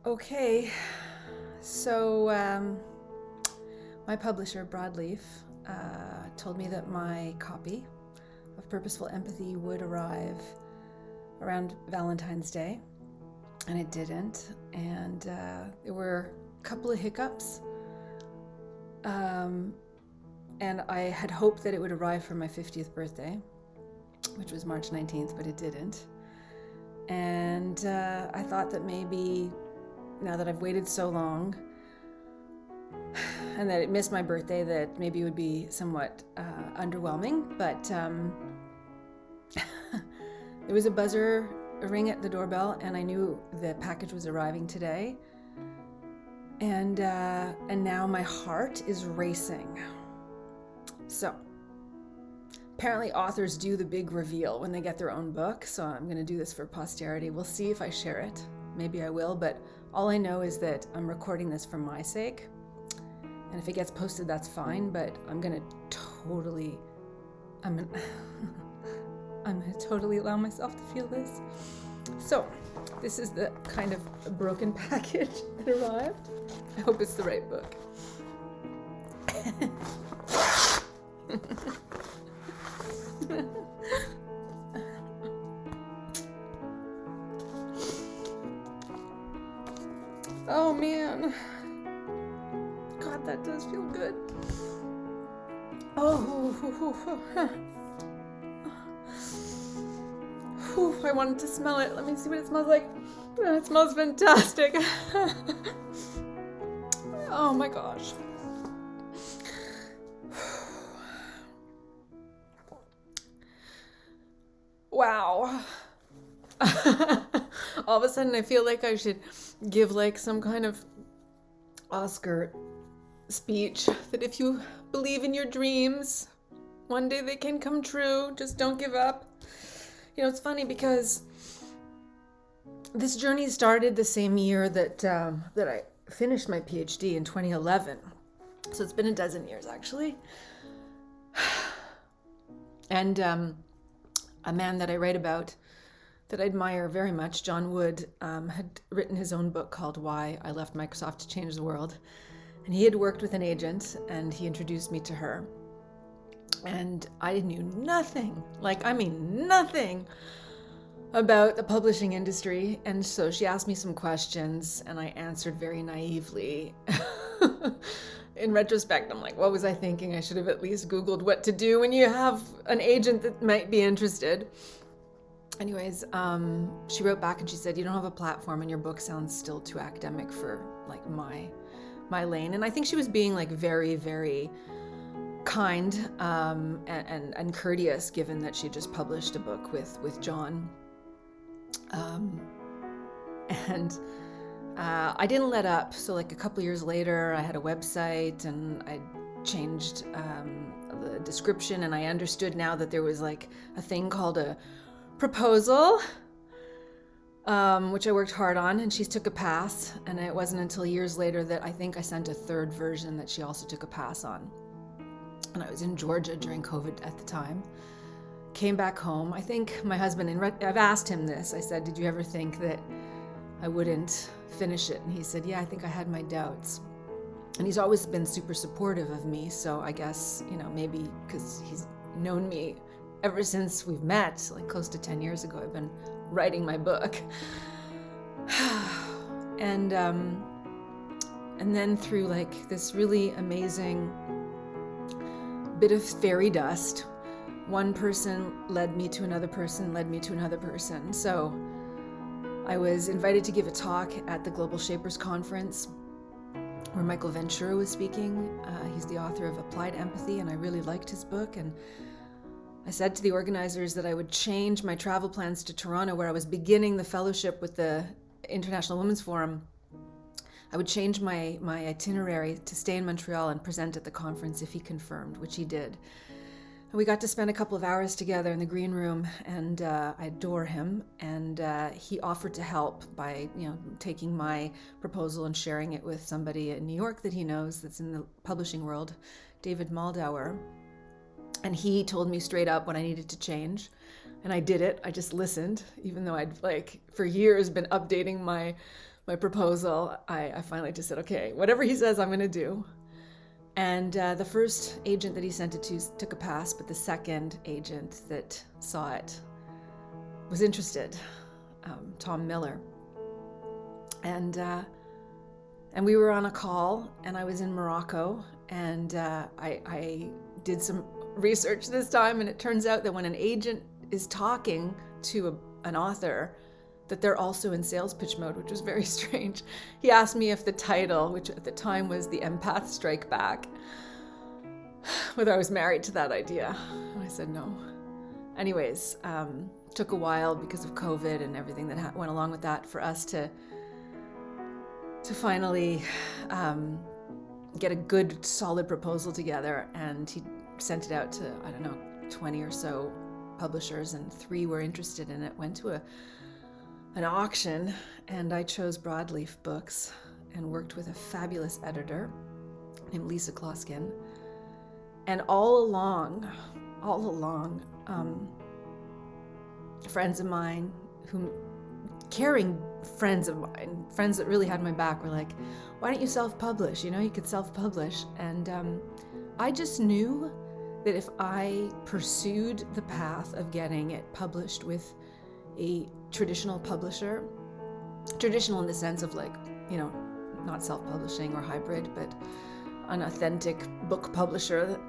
Okay, so my publisher, Broadleaf, told me that my copy of Purposeful Empathy would arrive around Valentine's Day, and it didn't. And there were a couple of hiccups, and I had hoped that it would arrive for my 50th birthday, which was March 19th, but it didn't. And I thought that maybe now that I've waited so long and that it missed my birthday, that maybe it would be somewhat underwhelming. But there was a ring at the doorbell, and I knew the package was arriving today. And now my heart is racing. So apparently authors do the big reveal when they get their own book, so I'm going to do this for posterity. We'll see if I share it. Maybe I will, but all I know is that I'm recording this for my sake. And if it gets posted, that's fine, but I'm going to totally allow myself to feel this. So, this is the kind of broken package that arrived. I hope it's the right book. Oh man, God, that does feel good. I wanted to smell it. Let me see what it smells like. It smells fantastic. Oh my gosh. Wow. All of a sudden I feel like I should give like some kind of Oscar speech that if you believe in your dreams, one day they can come true. Just don't give up. You know, it's funny because this journey started the same year that I finished my PhD in 2011. So it's been a dozen years actually. And a man that I write about that I admire very much, John Wood, had written his own book called Why I Left Microsoft to Change the World. And he had worked with an agent, and he introduced me to her. And I knew nothing, nothing about the publishing industry. And so she asked me some questions, and I answered very naively. In retrospect, I'm like, what was I thinking? I should have at least Googled what to do when you have an agent that might be interested. Anyways, she wrote back and she said, you don't have a platform and your book sounds still too academic for like my lane. And I think she was being like very, very kind and courteous, given that she just published a book with John. I didn't let up. So like a couple years later, I had a website and I changed the description, and I understood now that there was like a thing called a proposal, which I worked hard on, and she took a pass. And it wasn't until years later that I think I sent a third version that she also took a pass on. And I was in Georgia during COVID at the time. Came back home. I think my husband, I've asked him this. I said, did you ever think that I wouldn't finish it? And he said, yeah, I think I had my doubts. And he's always been super supportive of me. So I guess, maybe because he's known me ever since we've met, like close to 10 years ago, I've been writing my book. And then through like this really amazing bit of fairy dust, one person led me to another person, led me to another person. So I was invited to give a talk at the Global Shapers Conference where Michael Ventura was speaking. He's the author of Applied Empathy, and I really liked his book. And I said to the organizers that I would change my travel plans to Toronto, where I was beginning the fellowship with the International Women's Forum. I would change my itinerary to stay in Montreal and present at the conference if he confirmed, which he did. And we got to spend a couple of hours together in the green room, and I adore him. And he offered to help by, taking my proposal and sharing it with somebody in New York that he knows that's in the publishing world, David Maldauer. And he told me straight up what I needed to change. And I did it. I just listened, even though I'd for years been updating my my proposal, I finally just said, okay, whatever he says, I'm going to do. And the first agent that he sent it to took a pass, but the second agent that saw it was interested, Tom Miller. And we were on a call, and I was in Morocco, and I did some research this time, and it turns out that when an agent is talking to an author, that they're also in sales pitch mode, which was very strange. He asked me if the title, which at the time was The Empath Strike Back, whether I was married to that idea. And I said no. Anyways, took a while because of COVID and everything that went along with that for us to finally get a good, solid proposal together. And he sent it out to, 20 or so publishers, and 3 were interested in it. Went to an auction, and I chose Broadleaf Books and worked with a fabulous editor named Lisa Kloskin. And all along, friends of mine, caring friends of mine, friends that really had my back, were like, why don't you self-publish? You could self-publish. And I just knew that if I pursued the path of getting it published with a traditional publisher, traditional in the sense of not self-publishing or hybrid, but an authentic book publisher,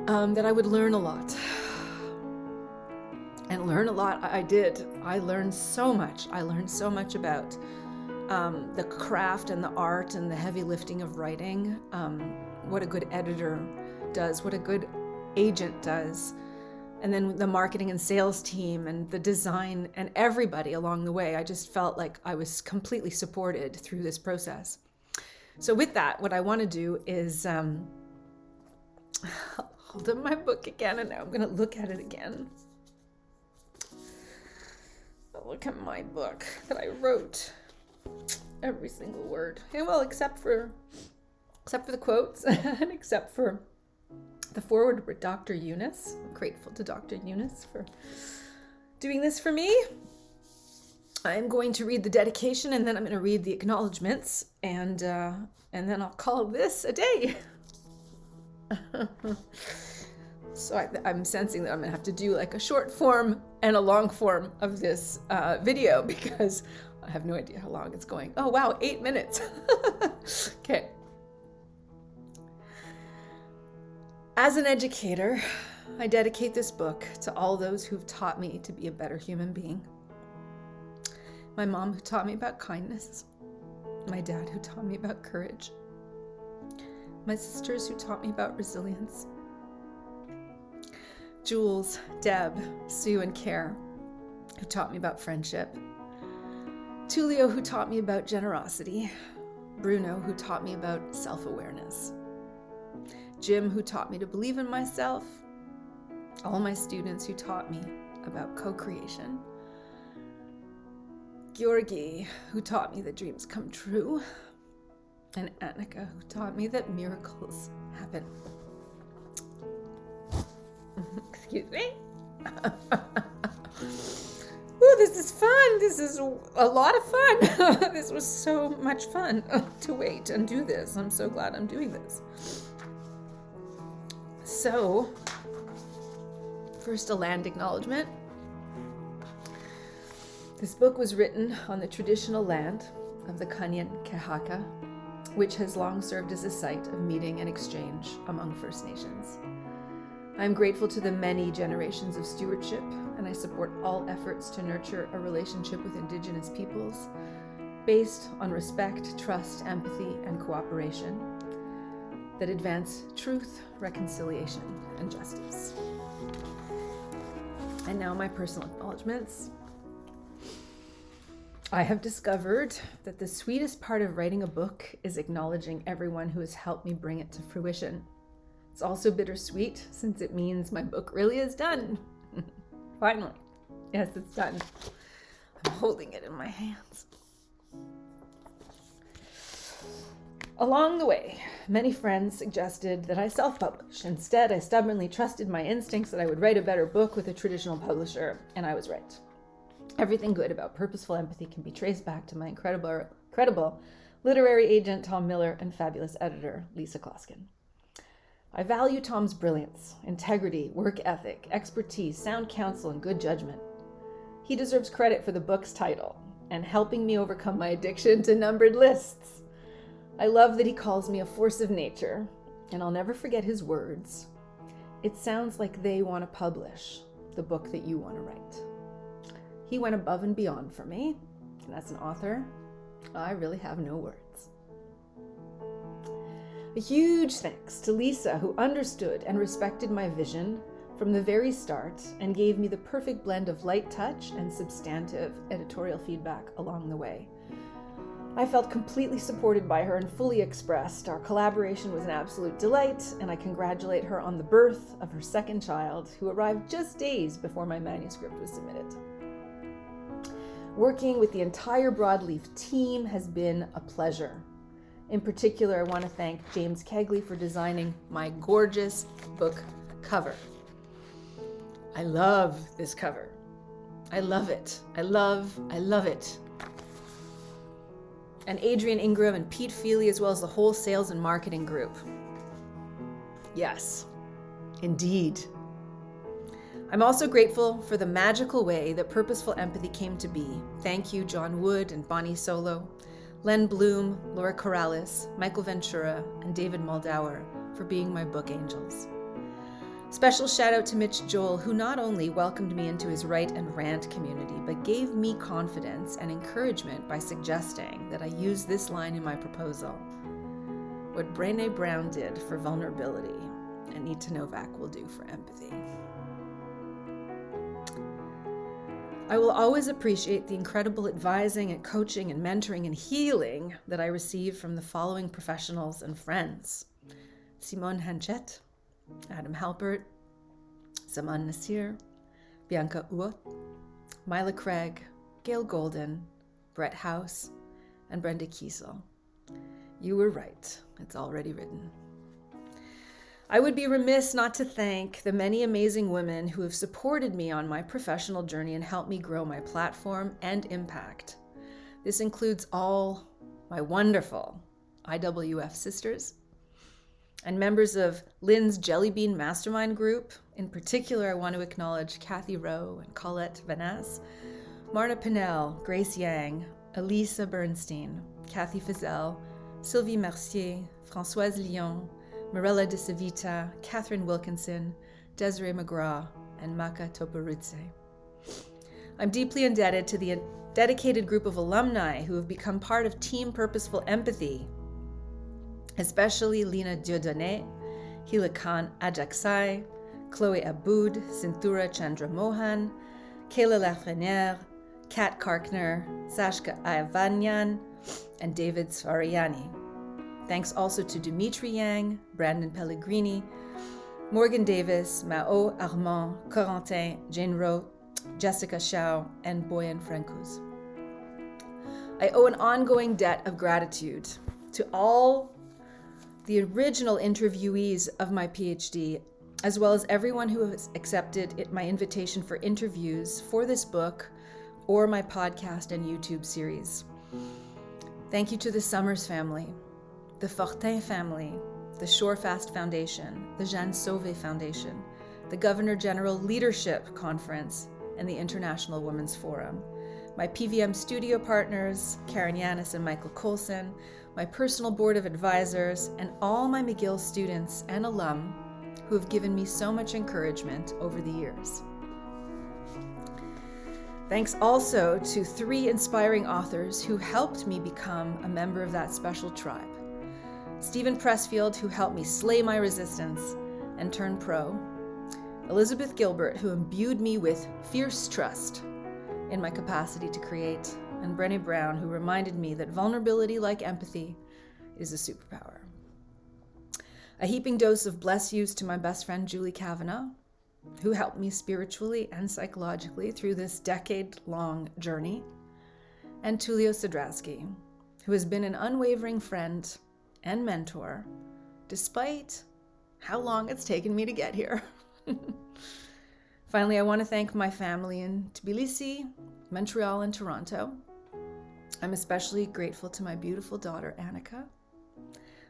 that I would learn a lot. And learn a lot, I did. I learned so much. I learned so much about the craft and the art and the heavy lifting of writing, what a good editor does, what a good agent does, and then the marketing and sales team and the design and everybody along the way. I just felt like I was completely supported through this process. So with that, what I want to do is hold up my book again, and now I'm going to look at it again. Look at my book that I wrote. Every single word. Well, except for the quotes and except for the foreword with Dr. Eunice. I'm grateful to Dr. Eunice for doing this for me. I'm going to read the dedication, and then I'm going to read the acknowledgements, and then I'll call this a day. So I'm sensing that I'm going to have to do like a short form and a long form of this video, because I have no idea how long it's going. Oh, wow, 8 minutes. Okay. As an educator, I dedicate this book to all those who've taught me to be a better human being. My mom, who taught me about kindness. My dad, who taught me about courage. My sisters, who taught me about resilience. Jules, Deb, Sue, and Care, who taught me about friendship. Tulio, who taught me about generosity. Bruno, who taught me about self-awareness. Jim, who taught me to believe in myself. All my students who taught me about co-creation. Georgi, who taught me that dreams come true. And Annika, who taught me that miracles happen. Excuse me. Ooh, this is fun. This is a lot of fun. This was so much fun to wait and do this. I'm so glad I'm doing this. So, first, a land acknowledgement. This book was written on the traditional land of the Kanyan Kehaka, which has long served as a site of meeting and exchange among First Nations. I am grateful to the many generations of stewardship, and I support all efforts to nurture a relationship with Indigenous peoples based on respect, trust, empathy, and cooperation that advance truth, reconciliation, and justice. And now my personal acknowledgements. I have discovered that the sweetest part of writing a book is acknowledging everyone who has helped me bring it to fruition. It's also bittersweet, since it means my book really is done. Finally. Yes, it's done. I'm holding it in my hands. Along the way, many friends suggested that I self-publish. Instead, I stubbornly trusted my instincts that I would write a better book with a traditional publisher, and I was right. Everything good about purposeful empathy can be traced back to my incredible literary agent, Tom Miller, and fabulous editor, Lisa Kloskin. I value Tom's brilliance, integrity, work ethic, expertise, sound counsel, and good judgment. He deserves credit for the book's title and helping me overcome my addiction to numbered lists. I love that he calls me a force of nature, and I'll never forget his words. It sounds like they want to publish the book that you want to write. He went above and beyond for me, and as an author, I really have no words. A huge thanks to Lisa, who understood and respected my vision from the very start and gave me the perfect blend of light touch and substantive editorial feedback along the way. I felt completely supported by her and fully expressed. Our collaboration was an absolute delight, and I congratulate her on the birth of her second child, who arrived just days before my manuscript was submitted. Working with the entire Broadleaf team has been a pleasure. In particular, I want to thank James Kegley for designing my gorgeous book cover. I love this cover. I love it. I love it. And Adrian Ingram and Pete Feely, as well as the whole sales and marketing group. Yes, indeed. I'm also grateful for the magical way that Purposeful Empathy came to be. Thank you, John Wood and Bonnie Solo, Len Bloom, Laura Corrales, Michael Ventura, and David Moldauer for being my book angels. Special shout out to Mitch Joel, who not only welcomed me into his Write and Rant community, but gave me confidence and encouragement by suggesting that I use this line in my proposal. What Brené Brown did for vulnerability, Anita Novak will do for empathy. I will always appreciate the incredible advising and coaching and mentoring and healing that I receive from the following professionals and friends: Simone Hanchett, Adam Halpert, Zaman Nasir, Bianca Uot, Mila Craig, Gail Golden, Brett House, and Brenda Kiesel. You were right. It's already written. I would be remiss not to thank the many amazing women who have supported me on my professional journey and helped me grow my platform and impact. This includes all my wonderful IWF sisters and members of Lynn's Jellybean Mastermind Group. In particular, I want to acknowledge Kathy Rowe and Colette Vanas, Marna Pinnell, Grace Yang, Elisa Bernstein, Kathy Fizell, Sylvie Mercier, Françoise Lyon, Mirella De Civita, Catherine Wilkinson, Desiree McGraw, and Maka Toporudze. I'm deeply indebted to the dedicated group of alumni who have become part of Team Purposeful Empathy, especially Lena Dieudonné, Hila Khan Ajaksai, Chloe Aboud, Sinthura Chandra Mohan, Kayla Lafreniere, Kat Karkner, Sashka Ayavanyan, and David Svariani. Thanks also to Dimitri Yang, Brandon Pellegrini, Morgan Davis, Mao Armand, Corentin, Jane Rowe, Jessica Shao, and Boyan Francuz. I owe an ongoing debt of gratitude to all the original interviewees of my PhD, as well as everyone who has accepted my invitation for interviews for this book or my podcast and YouTube series. Thank you to the Summers family, the Fortin family, the Shorefast Foundation, the Jeanne Sauvé Foundation, the Governor General Leadership Conference, and the International Women's Forum, my PVM studio partners, Karen Yanis and Michael Colson, my personal board of advisors, and all my McGill students and alum who have given me so much encouragement over the years. Thanks also to 3 inspiring authors who helped me become a member of that special tribe. Stephen Pressfield, who helped me slay my resistance and turn pro. Elizabeth Gilbert, who imbued me with fierce trust in my capacity to create. And Brené Brown, who reminded me that vulnerability, like empathy, is a superpower. A heaping dose of bless yous to my best friend Julie Kavanaugh, who helped me spiritually and psychologically through this decade-long journey. And Tulio Sidrasky, who has been an unwavering friend and mentor, despite how long it's taken me to get here. Finally, I want to thank my family in Tbilisi, Montreal and Toronto. I'm especially grateful to my beautiful daughter, Anita,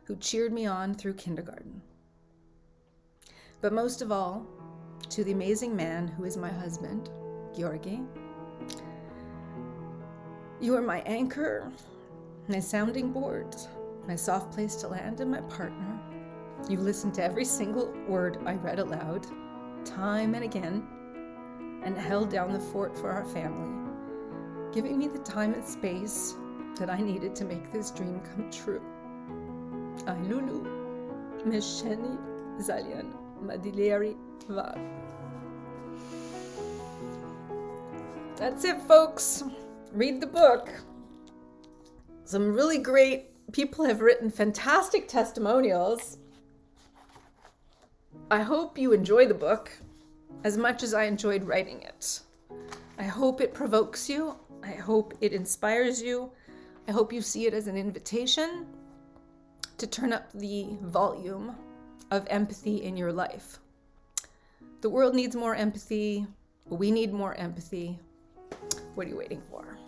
who cheered me on through kindergarten. But most of all, to the amazing man who is my husband, Georgi. You are my anchor, my sounding board, my soft place to land, and my partner. You've listened to every single word I read aloud, time and again, and held down the fort for our family, giving me the time and space that I needed to make this dream come true. Ay Lulu, Mesheni Zalian Madileri Va. That's it, folks. Read the book. Some really great people have written fantastic testimonials. I hope you enjoy the book as much as I enjoyed writing it. I hope it provokes you. I hope it inspires you. I hope you see it as an invitation to turn up the volume of empathy in your life. The world needs more empathy. We need more empathy. What are you waiting for?